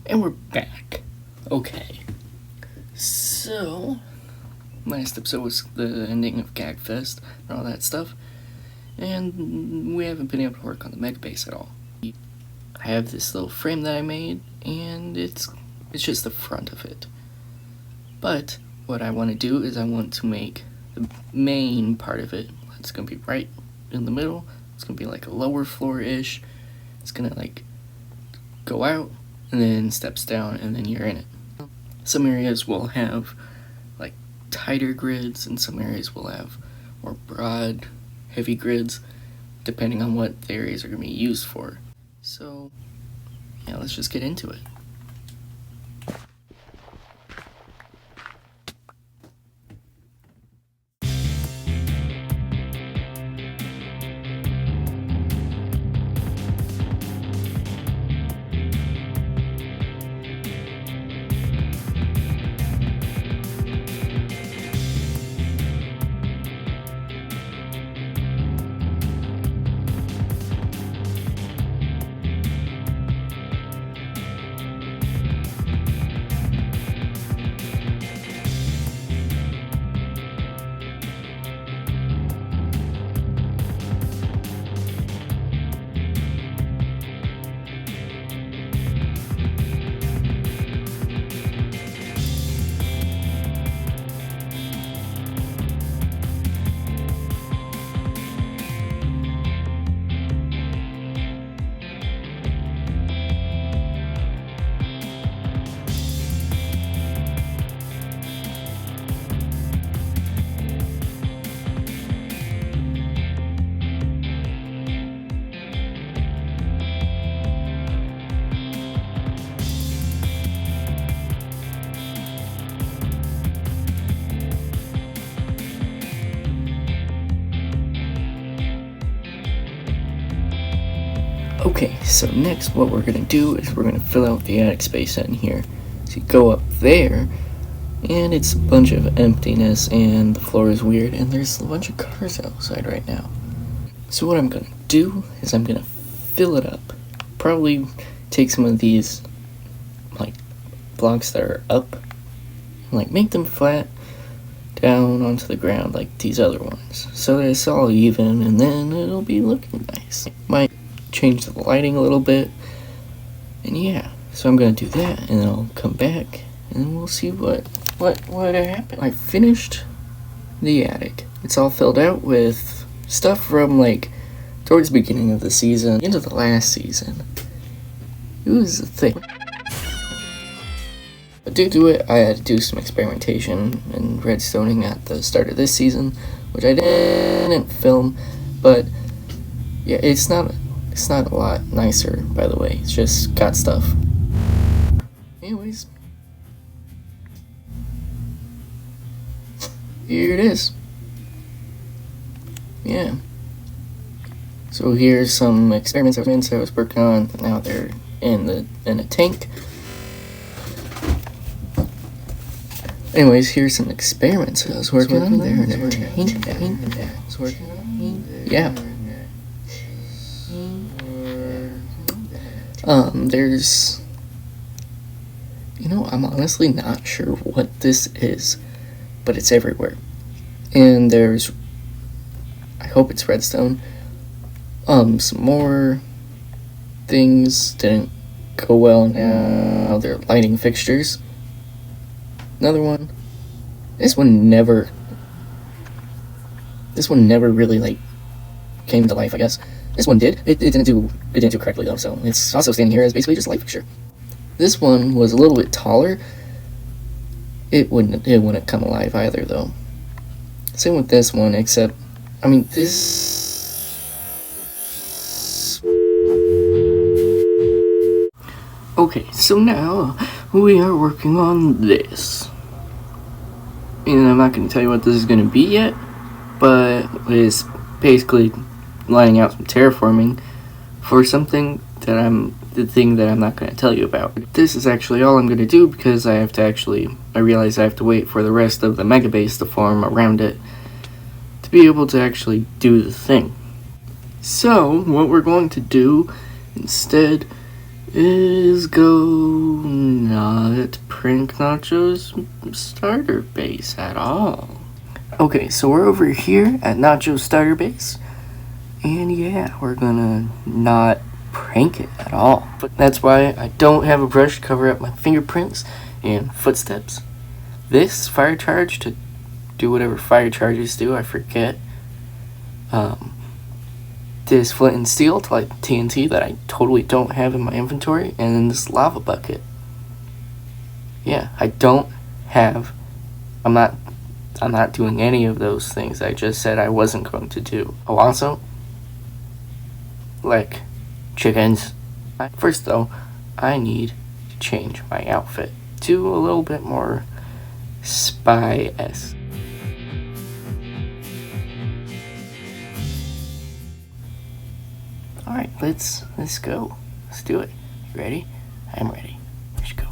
And we're back. Okay. So, last episode was the ending of GAAG Fest and all that stuff. And we haven't been able to work on the mega base at all. I have this little frame that I made, and it's just the front of it. But what I want to do is I want to make the main part of it. It's going to be right in the middle. It's going to be like a lower floor-ish. It's going to like go out and then steps down and then you're in it. Some areas will have like tighter grids and some areas will have more broad, heavy grids depending on what the areas are going to be used for. So yeah, let's just get into it. Okay, so next what we're going to do is we're going to fill out the attic space in here. So you go up there, and it's a bunch of emptiness, and the floor is weird, and there's a bunch of cars outside right now. So what I'm going to do is I'm going to fill it up. Probably take some of these, like, blocks that are up, and, like, make them flat down onto the ground like these other ones. So that it's all even, and then it'll be looking nice. Might change the lighting a little bit, and yeah, so I'm gonna do that, and then I'll come back and then we'll see what happened. I finished the attic. It's all filled out with stuff from like towards the beginning of the season into the last season. It was a thing. But due to it, I had to do some experimentation and redstoning at the start of this season, which I didn't film, but yeah, it's not a lot nicer, by the way. It's just got stuff. Anyways, here it is. Yeah. So here's some experiments I was working on. Now they're in a tank. Anyways, here's some experiments I was working on. They're in a tank. Yeah. There's, I'm honestly not sure what this is, but it's everywhere. And there's, I hope it's redstone. Some more things didn't go well now. They're lighting fixtures. Another one. This one never really, like, came to life, I guess. This one did. It didn't do correctly though, so it's also standing here as basically just a light fixture. This one was a little bit taller. It wouldn't come alive either though. Same with this one, except this. Okay, so now we are working on this. And I'm not going to tell you what this is going to be yet, but it's basically lining out some terraforming for something that I'm not going to tell you about. This is actually all I'm going to do because I realize I have to wait for the rest of the mega base to form around it to be able to actually do the thing. So what we're going to do instead is go not prank Nacho's starter base at all. Okay, so we're over here at Nacho's starter base, and yeah, we're gonna not prank it at all. But that's why I don't have a brush to cover up my fingerprints and footsteps. This fire charge to do whatever fire charges do, I forget. This flint and steel to light TNT that I totally don't have in my inventory, and then this lava bucket. Yeah, I'm not doing any of those things I just said I wasn't going to do. Oh, also, like chickens. First though, I need to change my outfit to a little bit more spy-esque. Alright, let's go. Let's do it. You ready? I'm ready. Let's go.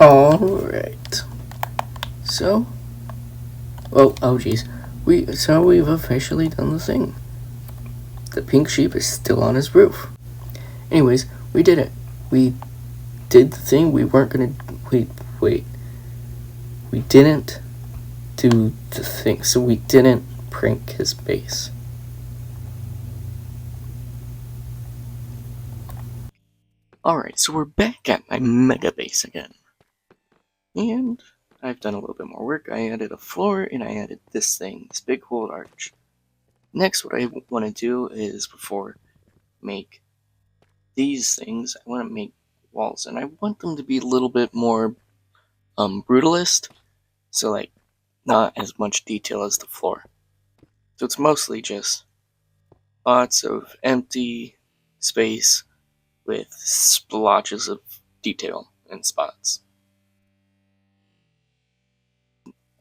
Alright. So, oh geez. We've officially done the thing. The pink sheep is still on his roof. Anyways, we did it. We did the thing. We weren't gonna wait. We didn't do the thing, so we didn't prank his base. Alright, so we're back at my mega base again. And I've done a little bit more work. I added a floor, and I added this thing, this big gold arch. Next, what I want to do is, before make these things, I want to make walls, and I want them to be a little bit more brutalist, so like not as much detail as the floor. So it's mostly just lots of empty space with splotches of detail and spots.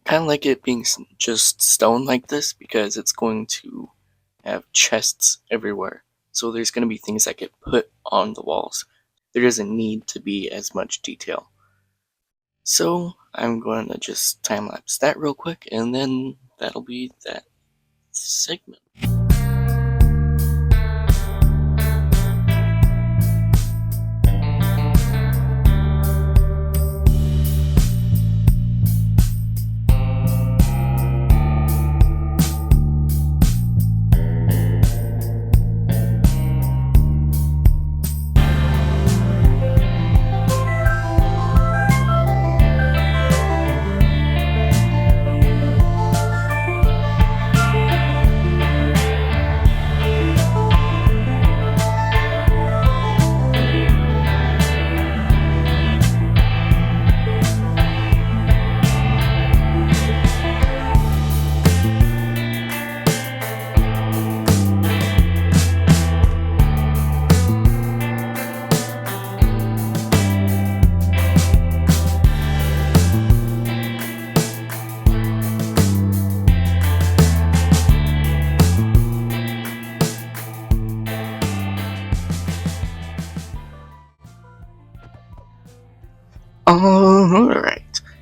Kind of like it being just stone like this because it's going to have chests everywhere. So there's going to be things that get put on the walls. There doesn't need to be as much detail. So I'm going to just time-lapse that real quick, and then that'll be that segment.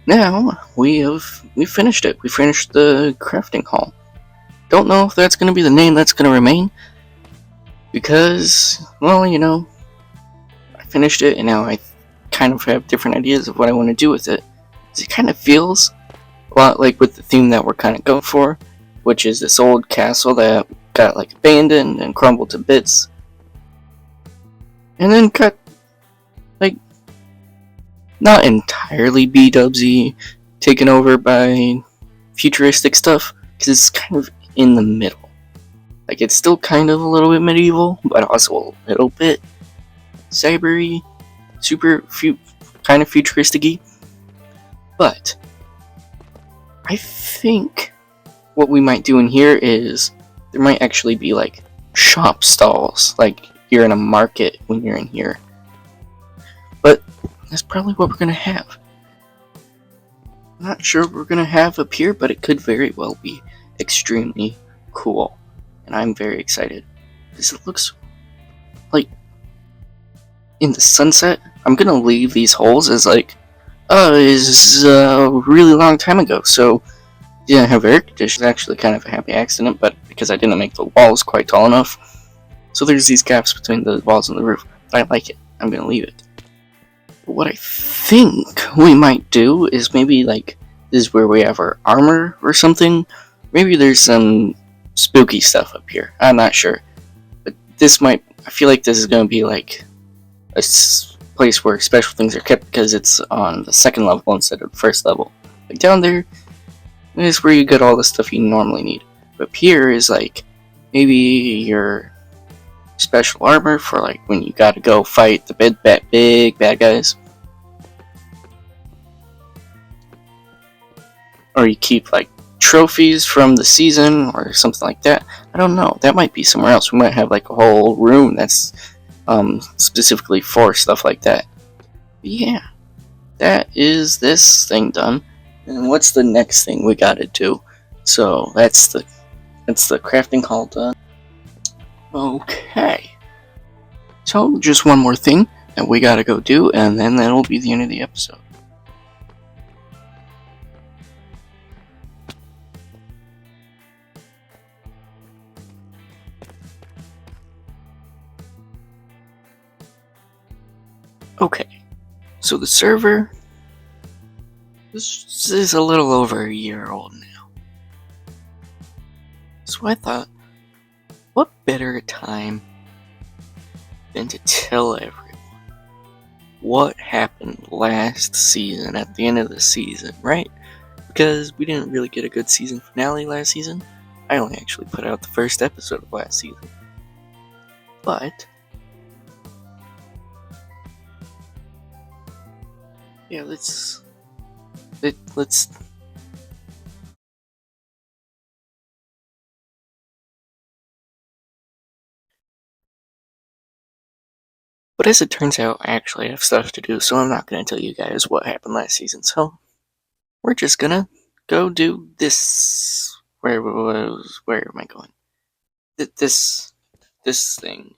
now we finished it. We finished the crafting hall. Don't know if that's going to be the name that's going to remain, because, well, I finished it, and now I kind of have different ideas of what I want to do with it. It kind of feels a lot like with the theme that we're kind of going for, which is this old castle that got like abandoned and crumbled to bits, and then got like not entirely B-dubsy, taken over by futuristic stuff, because it's kind of in the middle. Like, it's still kind of a little bit medieval, but also a little bit cybery, kind of futuristic-y. But I think what we might do in here is there might actually be like shop stalls, like you're in a market when you're in here. But that's probably what we're gonna have. I'm not sure what we're gonna have up here, but it could very well be extremely cool, and I'm very excited because it looks like in the sunset. I'm gonna leave these holes as like, it's a really long time ago, so didn't have air conditioning. Actually, kind of a happy accident, but because I didn't make the walls quite tall enough, so there's these gaps between the walls and the roof. But I like it. I'm gonna leave it. But what I think we might do is maybe like this is where we have our armor or something. Maybe there's some spooky stuff up here. I'm not sure, but this might. I feel like this is gonna be like a place where special things are kept because it's on the second level instead of the first level. Like down there is where you get all the stuff you normally need. But up here is like maybe your special armor for like when you gotta go fight the big bad guys. Or you keep like trophies from the season or something like that. I don't know. That might be somewhere else. We might have like a whole room that's specifically for stuff like that. But yeah, that is this thing done. And what's the next thing we gotta do? So that's the crafting hall done. Okay. So just one more thing that we gotta go do, and then that'll be the end of the episode. Okay, so the server, this is a little over a year old now. So I thought, what better time than to tell everyone what happened last season at the end of the season, right? Because we didn't really get a good season finale last season. I only actually put out the first episode of last season. But yeah, let's. But as it turns out, I actually have stuff to do, so I'm not going to tell you guys what happened last season. So we're just gonna go do this. Where am I going? This thing.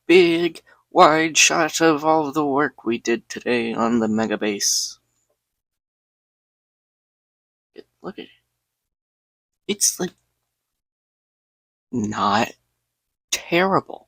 Big, wide shot of all the work we did today on the mega base. Look at it. It's like not terrible.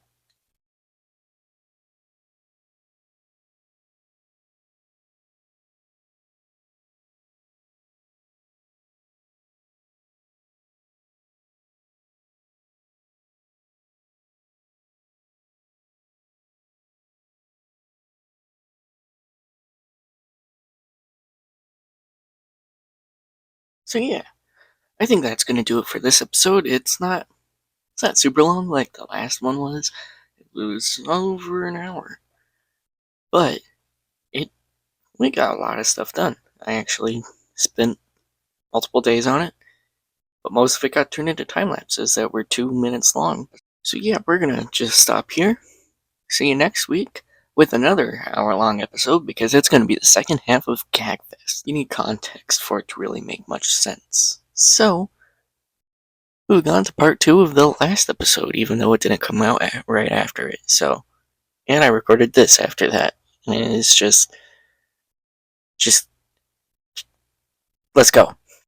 So yeah, I think that's gonna do it for this episode. It's not super long like the last one was. It was over an hour. But we got a lot of stuff done. I actually spent multiple days on it, but most of it got turned into time lapses that were 2 minutes long. So yeah, we're gonna just stop here. See you next week with another hour-long episode because it's gonna be the second half of GAAG Fest. You need context for it to really make much sense. So we've gone to part 2 of the last episode, even though it didn't come out right after it. So, and I recorded this after that. And it's just let's go.